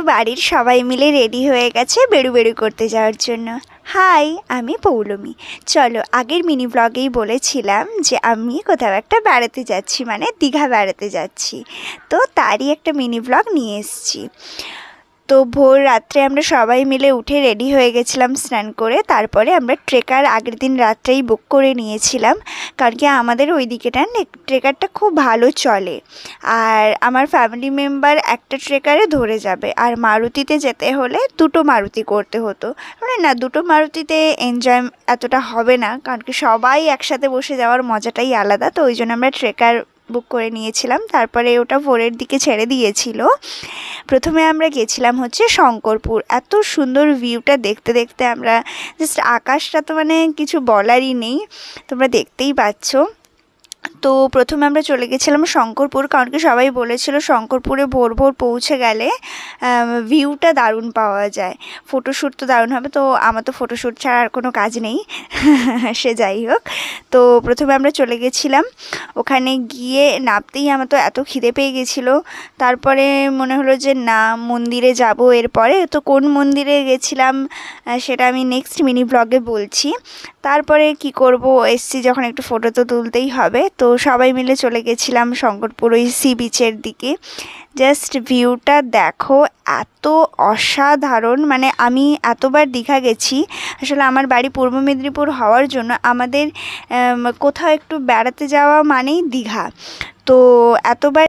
বাড়ির সবাই মিলে রেডি হয়ে গেছে বেড়ু করতে যাওয়ার জন্য। হাই, আমি পৌলমী। চলো, আগের মিনি ব্লগেই বলেছিলাম যে আমি কোথাও একটা বেড়াতে যাচ্ছি, মানে দীঘা বেড়াতে যাচ্ছি। তো তারই একটা মিনি ব্লগ নিয়ে এসেছি। তো ভোর রাত্রে আমরা সবাই মিলে উঠে রেডি হয়ে গেছিলাম স্নান করে। তারপরে আমরা ট্রেকার আগের দিন রাত্রেই বুক করে নিয়েছিলাম, কারণ কি আমাদের ওই দিকেটা ট্রেকারটা খুব ভালো চলে। আর আমার ফ্যামিলি মেম্বার একটা ট্রেকারে ধরে যাবে, আর মারুতিতে যেতে হলে দুটো মারুতি করতে হতো। মানে না, দুটো মারুতিতে এনজয় এতটা হবে না, কারণ কি সবাই একসাথে বসে যাওয়ার মজাটাই আলাদা। তো ওই জন্য আমরা ট্রেকার বুক করে নিয়েছিলাম। তারপরে ওটা ভোরের দিকে ছেড়ে দিয়েছিল। প্রথমে আমরা গেছিলাম হচ্ছে শঙ্করপুর। এত সুন্দর ভিউটা দেখতে দেখতে আমরা জাস্ট, আকাশটা তো মানে কিছু বলারই নেই, তোমরা দেখতেই পাচ্ছ। তো প্রথমে আমরা চলে গেছিলাম শঙ্করপুর, কারণ কি সবাই বলেছিল শঙ্করপুরে ভোর ভোর পৌঁছে গেলে ভিউটা দারুণ পাওয়া যায়, ফটোশ্যুট তো দারুণ হবে। তো আমার তো ফটোশ্যুট ছাড়া আর কোনো কাজ নেই, সে যাই হোক। তো প্রথমে আমরা চলে গেছিলাম, ওখানে গিয়ে নামতেই আমার তো এত খিদে পেয়ে গেছিলো। তারপরে মনে হলো যে না, মন্দিরে যাব এরপরে। তো কোন মন্দিরে গেছিলাম সেটা আমি নেক্সট মিনি ব্লগে বলছি। তারপরে কি করব, এসছি যখন একটু ফটো তো তুলতেই হবে। তো সবাই মিলে চলে গেছিলাম শঙ্করপুর ওই সি বিচের দিকে। জাস্ট ভিউটা দেখো, এত অসাধারণ। মানে আমি এতবার দীঘা গেছি, আসলে আমার বাড়ি পূর্ব মেদিনীপুর হওয়ার জন্য আমাদের কোথাও একটু বেড়াতে যাওয়া মানেই দীঘা। তো এতবার